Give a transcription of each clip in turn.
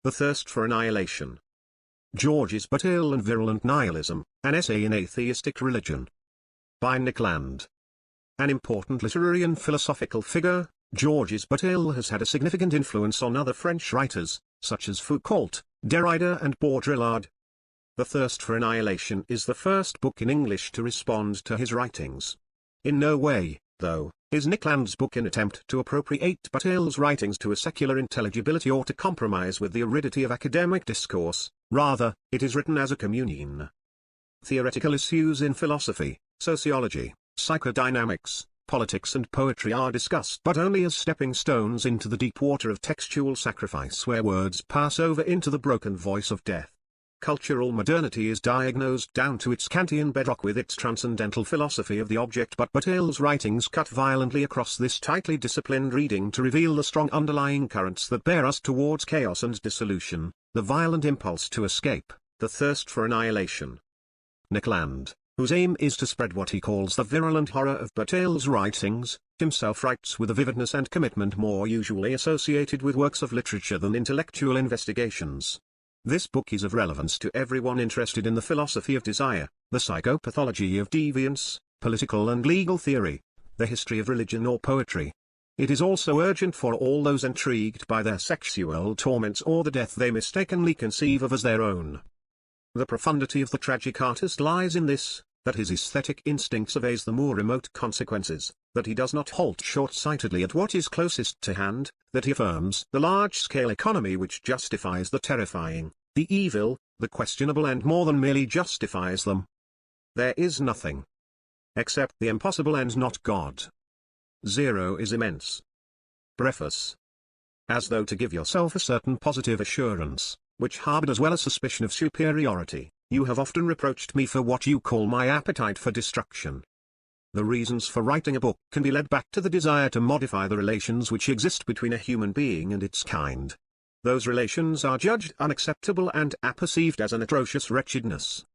The Thirst for Annihilation. Georges Bataille and Virulent Nihilism, An Essay in Atheistic Religion. By Nick Land. An important literary and philosophical figure, Georges Bataille has had a significant influence on other French writers, such as Foucault, Derrida and Baudrillard. The Thirst for Annihilation is the first book in English to respond to his writings. In no way, though, is Nick Land's book an attempt to appropriate Bataille's writings to a secular intelligibility or to compromise with the aridity of academic discourse. Rather, it is written as a communion. Theoretical issues in philosophy, sociology, psychodynamics, politics and poetry are discussed but only as stepping stones into the deep water of textual sacrifice where words pass over into the broken voice of death. Cultural modernity is diagnosed down to its Kantian bedrock with its transcendental philosophy of the object, but Bataille's writings cut violently across this tightly disciplined reading to reveal the strong underlying currents that bear us towards chaos and dissolution, the violent impulse to escape, the thirst for annihilation. Nick Land, whose aim is to spread what he calls the virulent horror of Bataille's writings, himself writes with a vividness and commitment more usually associated with works of literature than intellectual investigations. This book is of relevance to everyone interested in the philosophy of desire, the psychopathology of deviance, political and legal theory, the history of religion or poetry. It is also urgent for all those intrigued by their sexual torments or the death they mistakenly conceive of as their own. The profundity of the tragic artist lies in this, that his aesthetic instinct surveys the more remote consequences, that he does not halt short-sightedly at what is closest to hand, that he affirms the large-scale economy which justifies the terrifying, the evil, the questionable and more than merely justifies them. There is nothing except the impossible and not God. Zero is immense. Preface. As though to give yourself a certain positive assurance, which harbored as well a suspicion of superiority, you have often reproached me for what you call my appetite for destruction. The reasons for writing a book can be led back to the desire to modify the relations which exist between a human being and its kind. Those relations are judged unacceptable and apperceived as an atrocious wretchedness.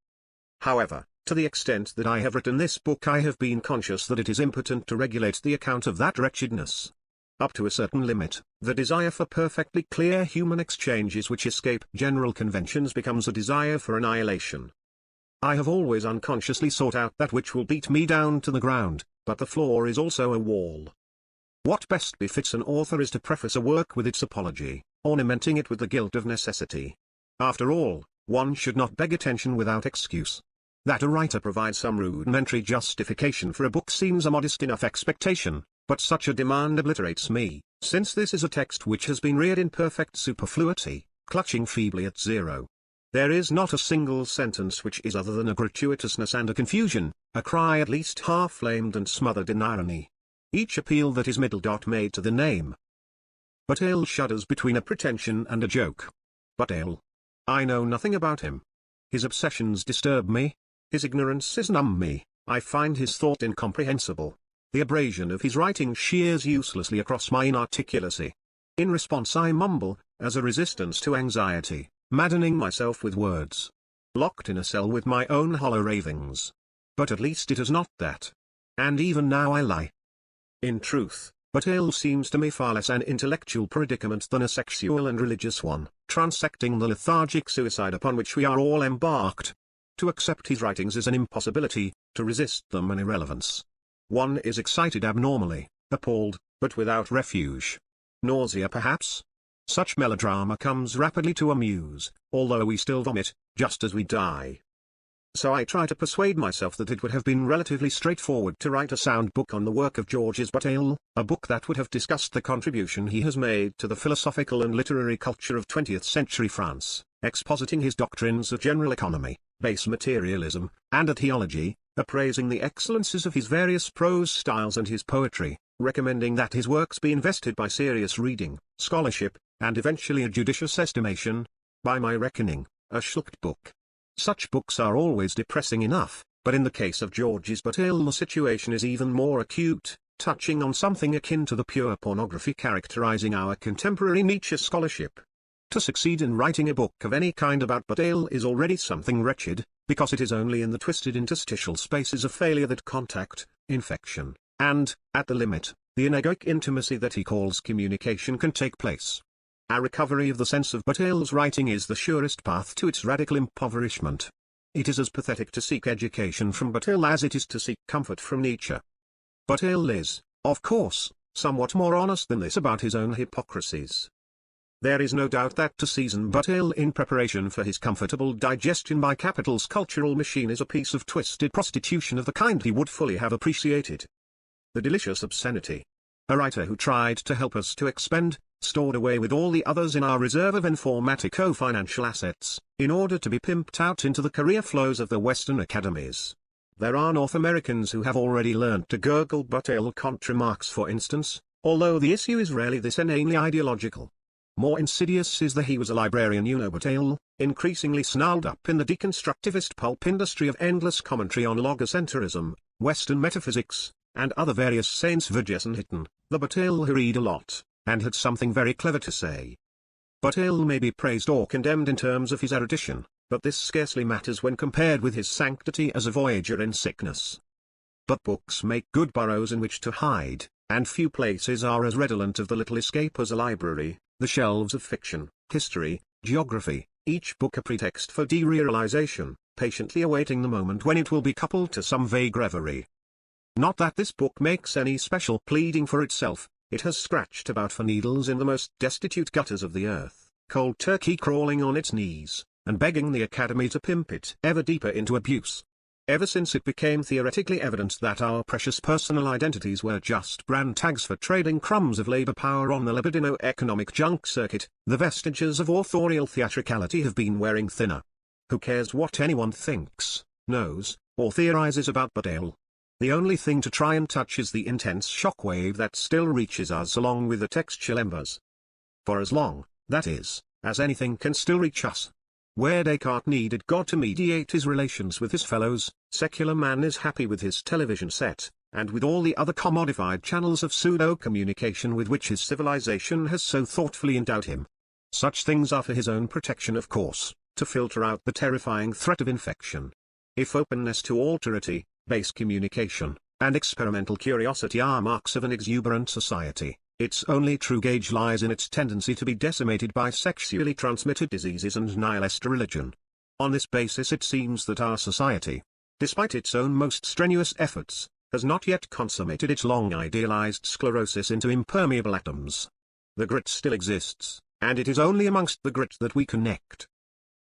However, to the extent that I have written this book, I have been conscious that it is impotent to regulate the account of that wretchedness. Up to a certain limit, the desire for perfectly clear human exchanges which escape general conventions becomes a desire for annihilation. I have always unconsciously sought out that which will beat me down to the ground, but the floor is also a wall. What best befits an author is to preface a work with its apology, ornamenting it with the guilt of necessity. After all, one should not beg attention without excuse. That a writer provides some rudimentary justification for a book seems a modest enough expectation, but such a demand obliterates me, since this is a text which has been reared in perfect superfluity, clutching feebly at zero. There is not a single sentence which is other than a gratuitousness and a confusion, a cry at least half-flamed and smothered in irony. Each appeal that is made to the name. Bataille shudders between a pretension and a joke. Bataille. I know nothing about him. His obsessions disturb me. His ignorances numb me. I find his thought incomprehensible. The abrasion of his writing shears uselessly across my inarticulacy. In response I mumble, as a resistance to anxiety, maddening myself with words. Locked in a cell with my own hollow ravings. But at least it is not that. And even now I lie. In truth, Bataille seems to me far less an intellectual predicament than a sexual and religious one, transecting the lethargic suicide upon which we are all embarked. To accept his writings is an impossibility, to resist them an irrelevance. One is excited abnormally, appalled, but without refuge. Nausea perhaps? Such melodrama comes rapidly to amuse, although we still vomit, just as we die. So I try to persuade myself that it would have been relatively straightforward to write a sound book on the work of Georges Bataille, a book that would have discussed the contribution he has made to the philosophical and literary culture of 20th century France, expositing his doctrines of general economy, base materialism, and theology, appraising the excellences of his various prose styles and his poetry, recommending that his works be invested by serious reading, scholarship, and eventually a judicious estimation. By my reckoning, a schlocked book. Such books are always depressing enough, but in the case of Georges Bataille the situation is even more acute, touching on something akin to the pure pornography characterizing our contemporary Nietzsche scholarship. To succeed in writing a book of any kind about Bataille is already something wretched, because it is only in the twisted interstitial spaces of failure that contact, infection, and, at the limit, the anechoic intimacy that he calls communication can take place. A recovery of the sense of Bataille's writing is the surest path to its radical impoverishment. It is as pathetic to seek education from Bataille as it is to seek comfort from Nietzsche. Bataille is, of course, somewhat more honest than this about his own hypocrisies. There is no doubt that to season Bataille in preparation for his comfortable digestion by capital's cultural machine is a piece of twisted prostitution of the kind he would fully have appreciated. The delicious obscenity. A writer who tried to help us to expend, stored away with all the others in our reserve of informatico-financial assets, in order to be pimped out into the career flows of the Western academies. There are North Americans who have already learned to gurgle Bataille contre Marx, for instance, although the issue is rarely this inanely ideological. More insidious is the "he was a librarian, you know" Bataille, increasingly snarled up in the deconstructivist pulp industry of endless commentary on logocentrism, Western metaphysics, and other various Seinsvergessenheiten, the Bataille who read a lot, and had something very clever to say. Bataille may be praised or condemned in terms of his erudition, but this scarcely matters when compared with his sanctity as a voyager in sickness. But books make good burrows in which to hide, and few places are as redolent of the little escape as a library, the shelves of fiction, history, geography, each book a pretext for derealization, patiently awaiting the moment when it will be coupled to some vague reverie. Not that this book makes any special pleading for itself, it has scratched about for needles in the most destitute gutters of the earth, cold turkey crawling on its knees, and begging the Academy to pimp it ever deeper into abuse. Ever since it became theoretically evident that our precious personal identities were just brand tags for trading crumbs of labor power on the libidino-economic junk circuit, the vestiges of authorial theatricality have been wearing thinner. Who cares what anyone thinks, knows, or theorizes about Bataille? The only thing to try and touch is the intense shockwave that still reaches us along with the textual embers. For as long, that is, as anything can still reach us. Where Descartes needed God to mediate his relations with his fellows, secular man is happy with his television set, and with all the other commodified channels of pseudo-communication with which his civilization has so thoughtfully endowed him. Such things are for his own protection, of course, to filter out the terrifying threat of infection. If openness to alterity, base communication, and experimental curiosity are marks of an exuberant society, its only true gauge lies in its tendency to be decimated by sexually transmitted diseases and nihilist religion. On this basis it seems that our society, despite its own most strenuous efforts, has not yet consummated its long idealized sclerosis into impermeable atoms. The grit still exists, and it is only amongst the grit that we connect.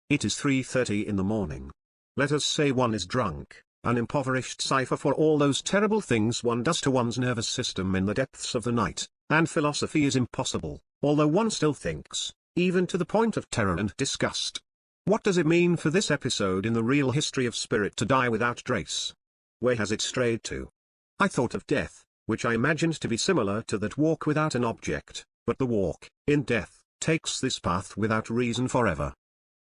It is 3:30 in the morning. Let us say one is drunk. An impoverished cipher for all those terrible things one does to one's nervous system in the depths of the night, and philosophy is impossible, although one still thinks, even to the point of terror and disgust. What does it mean for this episode in the real history of spirit to die without trace? Where has it strayed to? I thought of death, which I imagined to be similar to that walk without an object, but the walk, in death, takes this path without reason forever.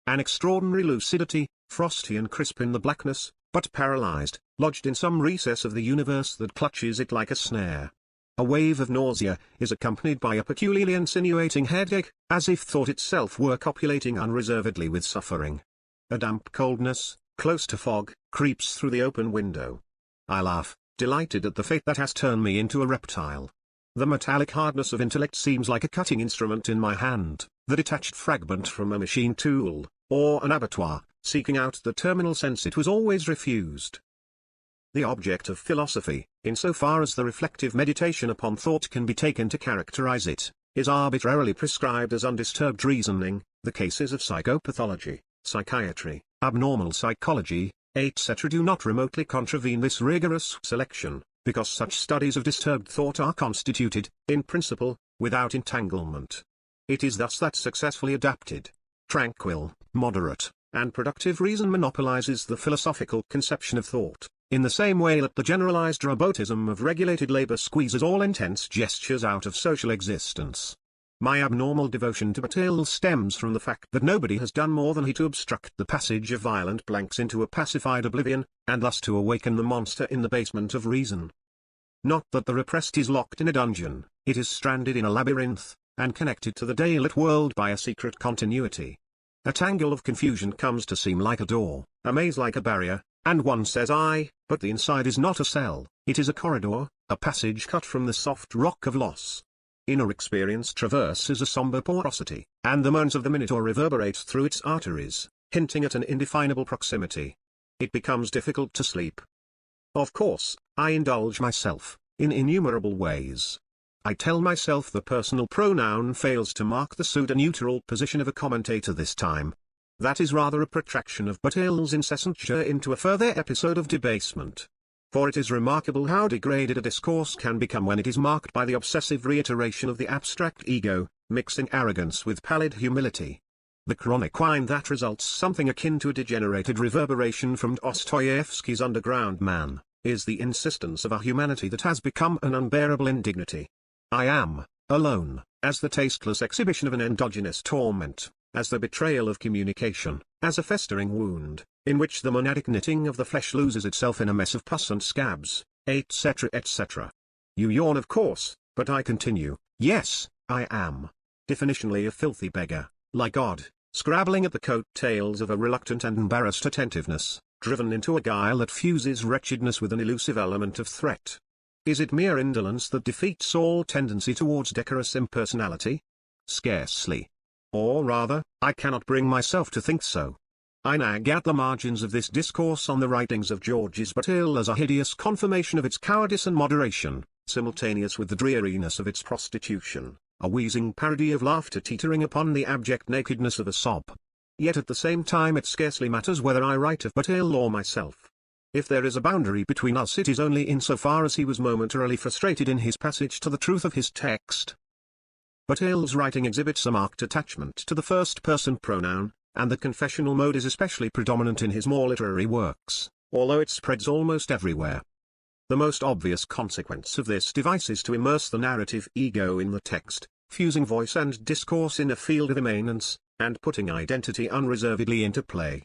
An extraordinary lucidity, frosty and crisp in the blackness, but paralyzed, lodged in some recess of the universe that clutches it like a snare. A wave of nausea is accompanied by a peculiarly insinuating headache, as if thought itself were copulating unreservedly with suffering. A damp coldness, close to fog, creeps through the open window. I laugh, delighted at the fate that has turned me into a reptile. The metallic hardness of intellect seems like a cutting instrument in my hand, the detached fragment from a machine tool, or an abattoir, seeking out the terminal sense it was always refused. The object of philosophy, insofar as the reflective meditation upon thought can be taken to characterize it, is arbitrarily prescribed as undisturbed reasoning. The cases of psychopathology, psychiatry, abnormal psychology, etc. do not remotely contravene this rigorous selection, because such studies of disturbed thought are constituted, in principle, without entanglement. It is thus that successfully adapted, tranquil, moderate, and productive reason monopolizes the philosophical conception of thought, in the same way that the generalized robotism of regulated labor squeezes all intense gestures out of social existence. My abnormal devotion to Bataille stems from the fact that nobody has done more than he to obstruct the passage of violent blanks into a pacified oblivion, and thus to awaken the monster in the basement of reason. Not that the repressed is locked in a dungeon, it is stranded in a labyrinth, and connected to the daylit world by a secret continuity. A tangle of confusion comes to seem like a door, a maze like a barrier, and one says but the inside is not a cell, it is a corridor, a passage cut from the soft rock of loss. Inner experience traverses a somber porosity, and the moans of the minotaur reverberate through its arteries, hinting at an indefinable proximity. It becomes difficult to sleep. Of course, I indulge myself, in innumerable ways. I tell myself the personal pronoun fails to mark the pseudo-neutral position of a commentator this time. That is rather a protraction of Bataille's incessant journey into a further episode of debasement. For it is remarkable how degraded a discourse can become when it is marked by the obsessive reiteration of the abstract ego, mixing arrogance with pallid humility. The chronic whine that results something akin to a degenerated reverberation from Dostoevsky's Underground Man, is the insistence of a humanity that has become an unbearable indignity. I am, alone, as the tasteless exhibition of an endogenous torment, as the betrayal of communication, as a festering wound, in which the monadic knitting of the flesh loses itself in a mess of pus and scabs, etc. etc. You yawn of course, but I continue, yes, I am. Definitionally a filthy beggar, like God, scrabbling at the coat-tails of a reluctant and embarrassed attentiveness, driven into a guile that fuses wretchedness with an elusive element of threat. Is it mere indolence that defeats all tendency towards decorous impersonality? Scarcely. Or rather, I cannot bring myself to think so. I nag at the margins of this discourse on the writings of Georges Bataille as a hideous confirmation of its cowardice and moderation, simultaneous with the dreariness of its prostitution, a wheezing parody of laughter teetering upon the abject nakedness of a sob. Yet at the same time it scarcely matters whether I write of Bataille or myself. If there is a boundary between us it is only insofar as he was momentarily frustrated in his passage to the truth of his text. Bataille's writing exhibits a marked attachment to the first-person pronoun, and the confessional mode is especially predominant in his more literary works, although it spreads almost everywhere. The most obvious consequence of this device is to immerse the narrative ego in the text, fusing voice and discourse in a field of immanence, and putting identity unreservedly into play.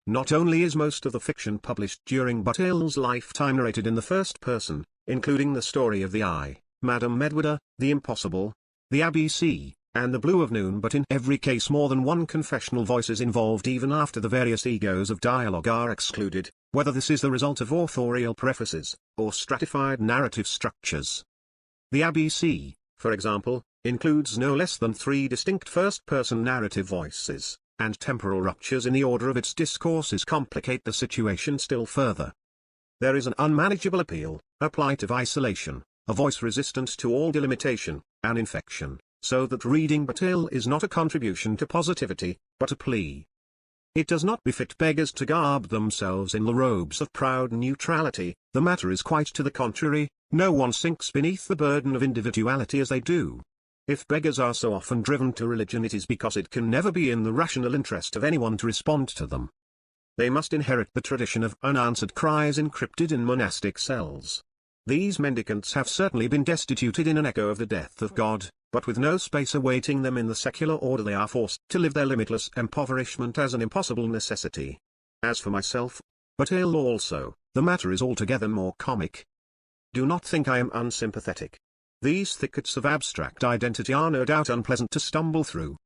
Not only is most of the fiction published during Bataille's lifetime narrated in the first person, including the story of the Eye, Madame Medwida, the Impossible, the ABC, and the Blue of Noon, but in every case more than one confessional voice is involved even after the various egos of dialogue are excluded, whether this is the result of authorial prefaces, or stratified narrative structures. The ABC, for example, includes no less than 3 distinct first-person narrative voices, and temporal ruptures in the order of its discourses complicate the situation still further. There is an unmanageable appeal, a plight of isolation, a voice resistant to all delimitation, an infection, so that reading Bataille is not a contribution to positivity, but a plea. It does not befit beggars to garb themselves in the robes of proud neutrality, the matter is quite to the contrary, no one sinks beneath the burden of individuality as they do. If beggars are so often driven to religion it is because it can never be in the rational interest of anyone to respond to them. They must inherit the tradition of unanswered cries encrypted in monastic cells. These mendicants have certainly been destituted in an echo of the death of God, but with no space awaiting them in the secular order they are forced to live their limitless impoverishment as an impossible necessity. As for myself, Bataille also, the matter is altogether more comic. Do not think I am unsympathetic. These thickets of abstract identity are no doubt unpleasant to stumble through.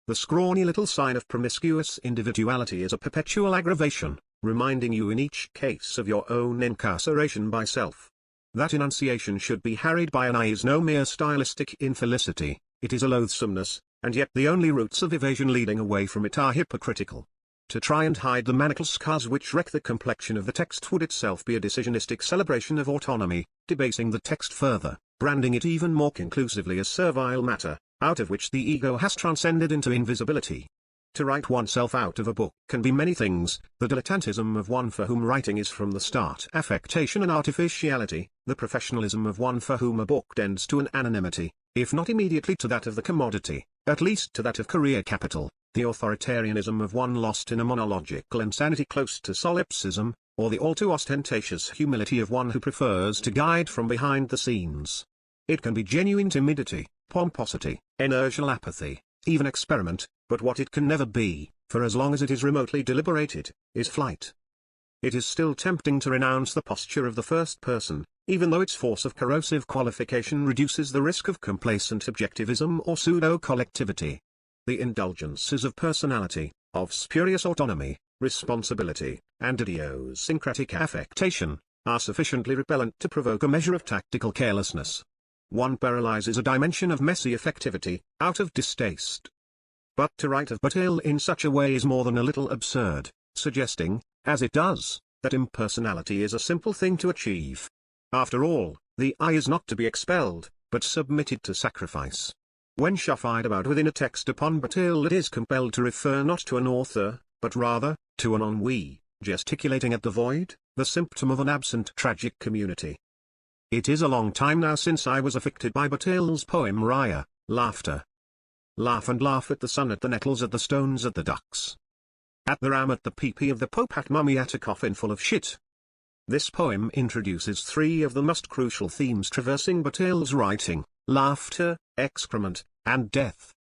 The scrawny little sign of promiscuous individuality is a perpetual aggravation, reminding you in each case of your own incarceration by self. That enunciation should be harried by an eye is no mere stylistic infelicity, it is a loathsomeness, and yet the only routes of evasion leading away from it are hypocritical. To try and hide the maniacal scars which wreck the complexion of the text would itself be a decisionistic celebration of autonomy, debasing the text further, branding it even more conclusively as servile matter, out of which the ego has transcended into invisibility. To write oneself out of a book can be many things, the dilettantism of one for whom writing is from the start affectation and artificiality, the professionalism of one for whom a book tends to an anonymity, if not immediately to that of the commodity, at least to that of career capital, the authoritarianism of one lost in a monological insanity close to solipsism, or the all too ostentatious humility of one who prefers to guide from behind the scenes. It can be genuine timidity, pomposity, inertial apathy, even experiment, but what it can never be, for as long as it is remotely deliberated, is flight. It is still tempting to renounce the posture of the first person, even though its force of corrosive qualification reduces the risk of complacent objectivism or pseudo-collectivity. The indulgences of personality, of spurious autonomy, responsibility, and idiosyncratic affectation, are sufficiently repellent to provoke a measure of tactical carelessness. one paralyzes a dimension of messy effectivity, out of distaste. But to write of Bataille in such a way is more than a little absurd, suggesting, as it does, that impersonality is a simple thing to achieve. After all, the I is not to be expelled, but submitted to sacrifice. When chaffied about within a text upon Bataille, it is compelled to refer not to an author, but rather, to an ennui, gesticulating at the void, the symptom of an absent tragic community. It is a long time now since I was affected by Bataille's poem Raya, Laughter. Laugh and laugh at the sun, at the nettles, at the stones, at the ducks. At the ram, at the pee-pee of the pope, at mummy, at a coffin full of shit. This poem introduces three of the most crucial themes traversing Bataille's writing: laughter, excrement, and death.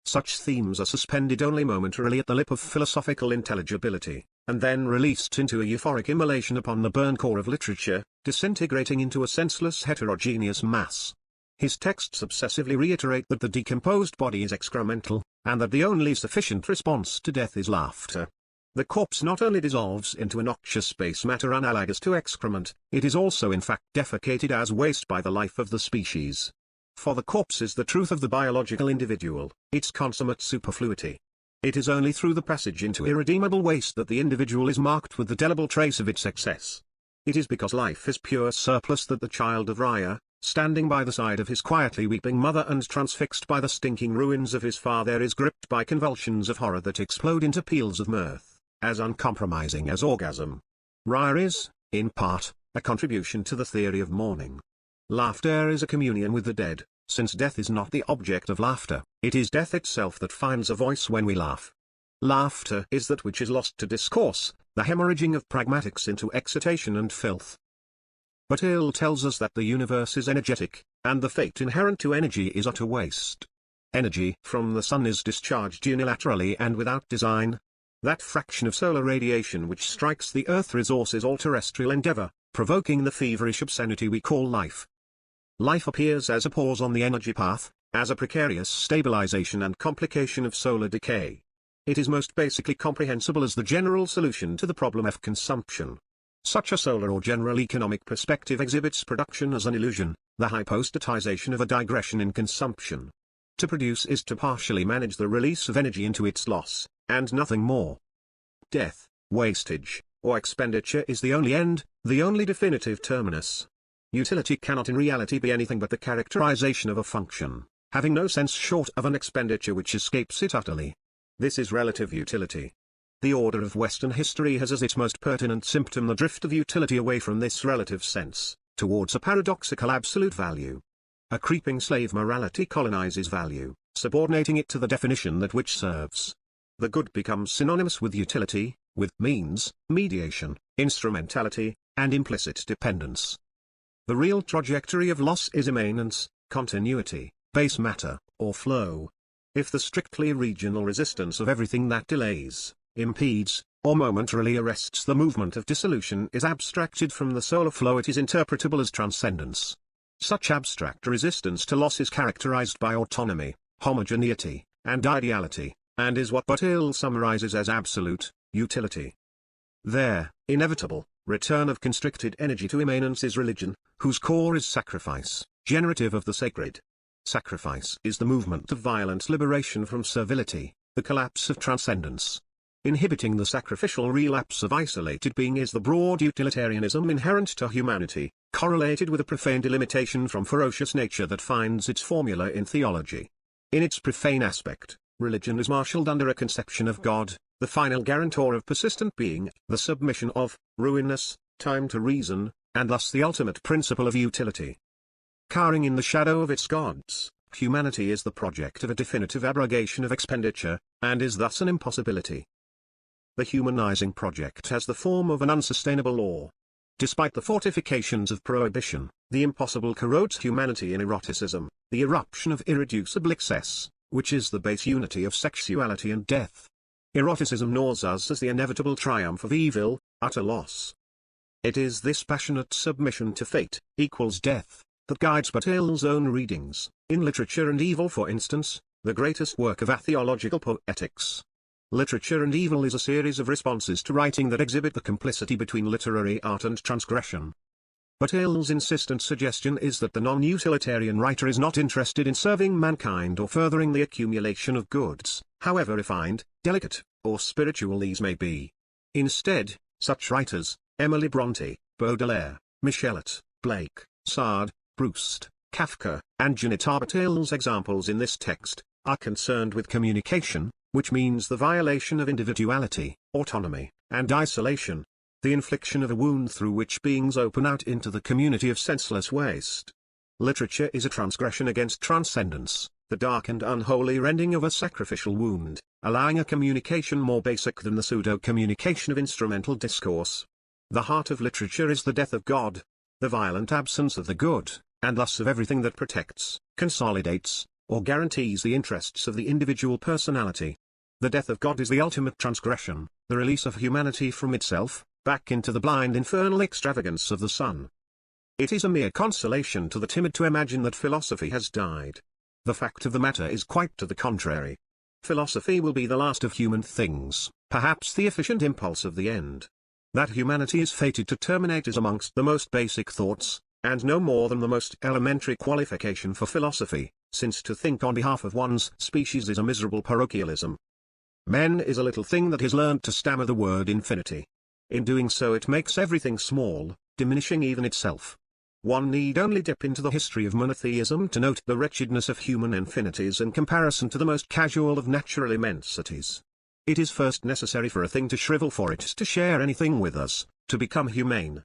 Such themes are suspended only momentarily at the lip of philosophical intelligibility, and then released into a euphoric immolation upon the burn core of literature, disintegrating into a senseless heterogeneous mass. His texts obsessively reiterate that the decomposed body is excremental, and that the only sufficient response to death is laughter. The corpse not only dissolves into a noxious space matter analogous to excrement, it is also in fact defecated as waste by the life of the species. For the corpse is the truth of the biological individual, its consummate superfluity. It is only through the passage into irredeemable waste that the individual is marked with the delible trace of its excess. It is because life is pure surplus that the child of Raya, standing by the side of his quietly weeping mother and transfixed by the stinking ruins of his father, is gripped by convulsions of horror that explode into peals of mirth, as uncompromising as orgasm. Raya is, in part, a contribution to the theory of mourning. Laughter is a communion with the dead, since death is not the object of laughter, it is death itself that finds a voice when we laugh. Laughter is that which is lost to discourse, the hemorrhaging of pragmatics into excitation and filth. Bataille tells us that the universe is energetic, and the fate inherent to energy is utter waste. Energy from the sun is discharged unilaterally and without design. That fraction of solar radiation which strikes the earth resources all terrestrial endeavor, provoking the feverish obscenity we call life. Life appears as a pause on the energy path, as a precarious stabilization and complication of solar decay. It is most basically comprehensible as the general solution to the problem of consumption. Such a solar or general economic perspective exhibits production as an illusion, the hypostatization of a digression in consumption. To produce is to partially manage the release of energy into its loss, and nothing more. Death, wastage, or expenditure is the only end, the only definitive terminus. Utility cannot in reality be anything but the characterization of a function, having no sense short of an expenditure which escapes it utterly. This is relative utility. The order of Western history has as its most pertinent symptom the drift of utility away from this relative sense, towards a paradoxical absolute value. A creeping slave morality colonizes value, subordinating it to the definition that which serves. The good becomes synonymous with utility, with means, mediation, instrumentality, and implicit dependence. The real trajectory of loss is immanence, continuity, base matter, or flow. If the strictly regional resistance of everything that delays, impedes, or momentarily arrests the movement of dissolution is abstracted from the solar flow, it is interpretable as transcendence. Such abstract resistance to loss is characterized by autonomy, homogeneity, and ideality, and is what Bataille summarizes as absolute utility. Their inevitable return of constricted energy to immanence is religion, whose core is sacrifice, generative of the sacred. Sacrifice is the movement of violent liberation from servility, the collapse of transcendence. Inhibiting the sacrificial relapse of isolated being is the broad utilitarianism inherent to humanity, correlated with a profane delimitation from ferocious nature that finds its formula in theology. In its profane aspect, religion is marshaled under a conception of God, the final guarantor of persistent being, the submission of ruinous time to reason, and thus the ultimate principle of utility. Cowering in the shadow of its gods, humanity is the project of a definitive abrogation of expenditure, and is thus an impossibility. The humanizing project has the form of an unsustainable law. Despite the fortifications of prohibition, the impossible corrodes humanity in eroticism, the eruption of irreducible excess, which is the base unity of sexuality and death. Eroticism gnaws us as the inevitable triumph of evil, utter loss. It is this passionate submission to fate, equals death, that guides Bataille's own readings, in Literature and Evil for instance, the greatest work of atheological poetics. Literature and Evil is a series of responses to writing that exhibit the complicity between literary art and transgression. Bataille's insistent suggestion is that the non-utilitarian writer is not interested in serving mankind or furthering the accumulation of goods, however refined, delicate, or spiritual these may be. Instead, such writers, Emily Bronte, Baudelaire, Michelet, Blake, Sard, Proust, Kafka, and Janet are Bataille's examples in this text, are concerned with communication, which means the violation of individuality, autonomy, and isolation, the infliction of a wound through which beings open out into the community of senseless waste. Literature is a transgression against transcendence, the dark and unholy rending of a sacrificial wound, allowing a communication more basic than the pseudo-communication of instrumental discourse. The heart of literature is the death of God, the violent absence of the good, and thus of everything that protects, consolidates, or guarantees the interests of the individual personality. The death of God is the ultimate transgression, the release of humanity from itself, back into the blind infernal extravagance of the sun. It is a mere consolation to the timid to imagine that philosophy has died. The fact of the matter is quite to the contrary. Philosophy will be the last of human things, perhaps the efficient impulse of the end. That humanity is fated to terminate is amongst the most basic thoughts, and no more than the most elementary qualification for philosophy, since to think on behalf of one's species is a miserable parochialism. Man is a little thing that has learnt to stammer the word infinity. In doing so it makes everything small, diminishing even itself. One need only dip into the history of monotheism to note the wretchedness of human infinities in comparison to the most casual of natural immensities. It is first necessary for a thing to shrivel for it to share anything with us, to become humane.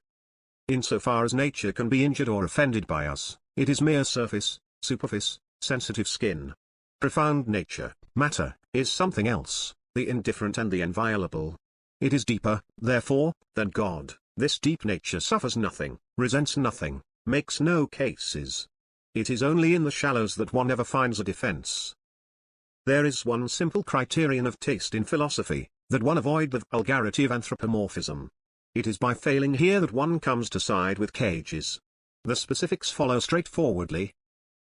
Insofar as nature can be injured or offended by us, it is mere surface, superfice, sensitive skin. Profound nature, matter, is something else, the indifferent and the inviolable. It is deeper, therefore, than God. This deep nature suffers nothing, resents nothing, makes no cases. It is only in the shallows that one ever finds a defense. There is one simple criterion of taste in philosophy, that one avoid the vulgarity of anthropomorphism. It is by failing here that one comes to side with cages. The specifics follow straightforwardly.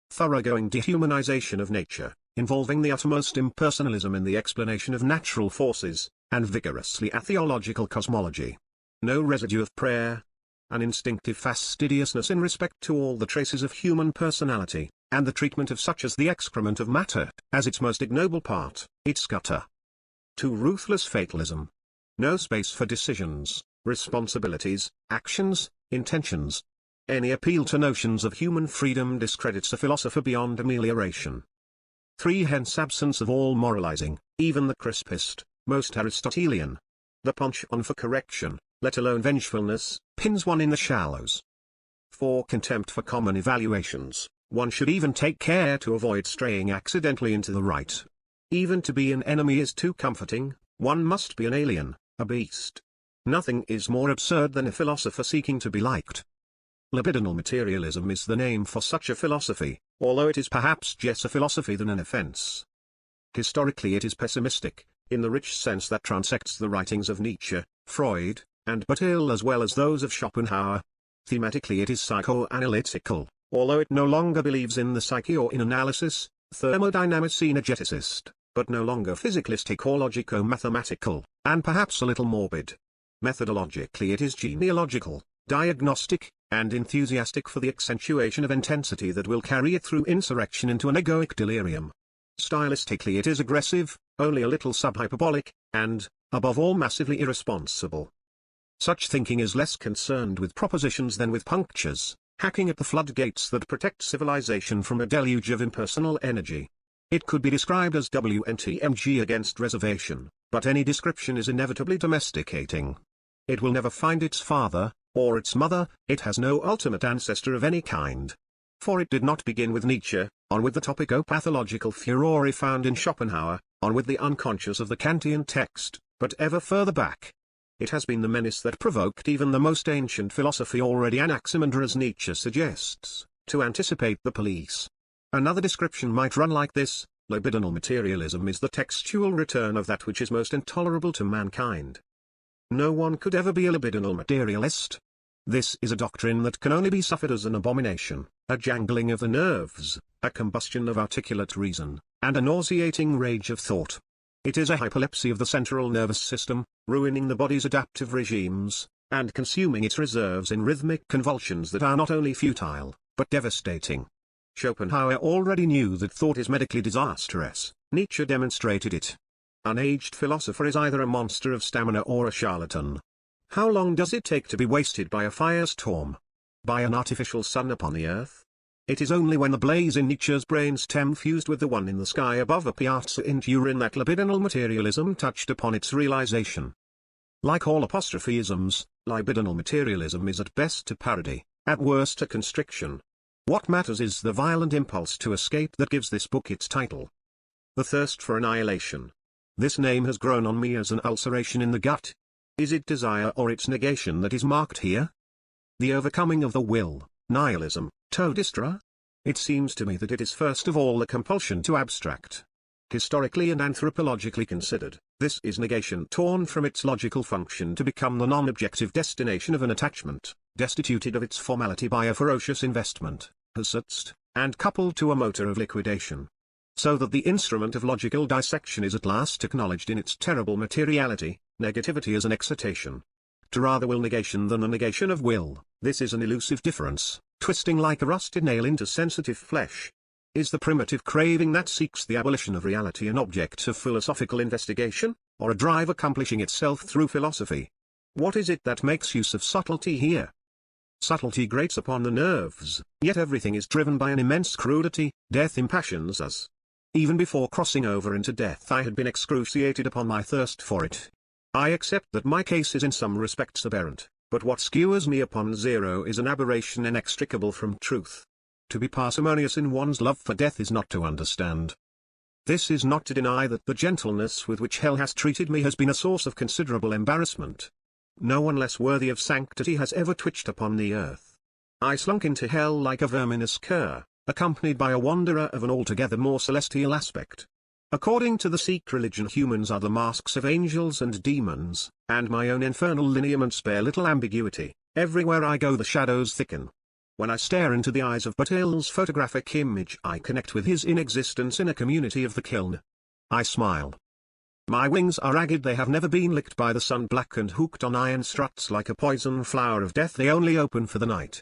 Thoroughgoing dehumanization of nature, involving the uttermost impersonalism in the explanation of natural forces, and vigorously atheological cosmology. No residue of prayer. An instinctive fastidiousness in respect to all the traces of human personality, and the treatment of such as the excrement of matter, as its most ignoble part, its gutter. To ruthless fatalism. No space for decisions, responsibilities, actions, intentions. Any appeal to notions of human freedom discredits a philosopher beyond amelioration. 3. Hence absence of all moralizing, even the crispest, most Aristotelian. The penchant for correction, let alone vengefulness, pins one in the shallows. 4. Contempt for common evaluations, one should even take care to avoid straying accidentally into the right. Even to be an enemy is too comforting, one must be an alien, a beast. Nothing is more absurd than a philosopher seeking to be liked. Libidinal materialism is the name for such a philosophy, although it is perhaps less a philosophy than an offense. Historically it is pessimistic, in the rich sense that transects the writings of Nietzsche, Freud, and Bataille as well as those of Schopenhauer. Thematically it is psychoanalytical, although it no longer believes in the psyche or in analysis, thermodynamics energeticist, but no longer physicalistic or logico-mathematical, and perhaps a little morbid. Methodologically it is genealogical, diagnostic, and enthusiastic for the accentuation of intensity that will carry it through insurrection into an egoic delirium. Stylistically it is aggressive, only a little subhyperbolic, and, above all massively irresponsible. Such thinking is less concerned with propositions than with punctures, hacking at the floodgates that protect civilization from a deluge of impersonal energy. It could be described as WNTMG against reservation, but any description is inevitably domesticating. It will never find its father, or its mother, it has no ultimate ancestor of any kind. For it did not begin with Nietzsche, on with the topico-pathological furore found in Schopenhauer, on with the unconscious of the Kantian text, but ever further back. It has been the menace that provoked even the most ancient philosophy already anaximander as Nietzsche suggests, to anticipate the police. Another description might run like this: libidinal materialism is the textual return of that which is most intolerable to mankind. No one could ever be a libidinal materialist. This is a doctrine that can only be suffered as an abomination, a jangling of the nerves, a combustion of articulate reason, and a nauseating rage of thought. It is a hypolepsy of the central nervous system, ruining the body's adaptive regimes, and consuming its reserves in rhythmic convulsions that are not only futile, but devastating. Schopenhauer already knew that thought is medically disastrous. Nietzsche demonstrated it. An aged philosopher is either a monster of stamina or a charlatan. How long does it take to be wasted by a firestorm? By an artificial sun upon the earth? It is only when the blaze in Nietzsche's brainstem fused with the one in the sky above a piazza in Turin that libidinal materialism touched upon its realization. Like all apostrophisms, libidinal materialism is at best a parody, at worst a constriction. What matters is the violent impulse to escape that gives this book its title. The thirst for annihilation. This name has grown on me as an ulceration in the gut. Is it desire or its negation that is marked here? The overcoming of the will, nihilism, todistra? It seems to me that it is first of all the compulsion to abstract. Historically and anthropologically considered, this is negation torn from its logical function to become the non-objective destination of an attachment, destituted of its formality by a ferocious investment, ersatz, and coupled to a motor of liquidation. So that the instrument of logical dissection is at last acknowledged in its terrible materiality, negativity as an excitation. To rather will negation than the negation of will, this is an elusive difference, twisting like a rusted nail into sensitive flesh. Is the primitive craving that seeks the abolition of reality an object of philosophical investigation, or a drive accomplishing itself through philosophy? What is it that makes use of subtlety here? Subtlety grates upon the nerves, yet everything is driven by an immense crudity. Death impassions us. Even before crossing over into death I had been excruciated upon my thirst for it. I accept that my case is in some respects aberrant, but what skewers me upon zero is an aberration inextricable from truth. To be parsimonious in one's love for death is not to understand. This is not to deny that the gentleness with which hell has treated me has been a source of considerable embarrassment. No one less worthy of sanctity has ever twitched upon the earth. I slunk into hell like a verminous cur, accompanied by a wanderer of an altogether more celestial aspect. According to the Sikh religion, humans are the masks of angels and demons, and my own infernal lineaments bear little ambiguity. Everywhere I go the shadows thicken. When I stare into the eyes of Bataille's photographic image I connect with his inexistence in a community of the kiln. I smile. My wings are ragged, they have never been licked by the sun, black and hooked on iron struts like a poison flower of death, they only open for the night.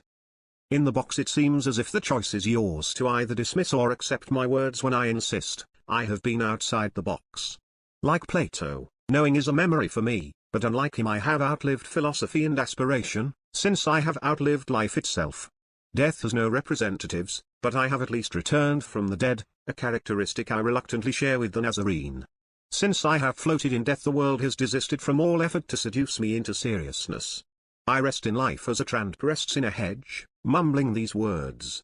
In the box it seems as if the choice is yours to either dismiss or accept my words when I insist, I have been outside the box. Like Plato, knowing is a memory for me, but unlike him I have outlived philosophy and aspiration, since I have outlived life itself. Death has no representatives, but I have at least returned from the dead, a characteristic I reluctantly share with the Nazarene. Since I have floated in death the world has desisted from all effort to seduce me into seriousness. I rest in life as a tramp rests in a hedge, mumbling these words,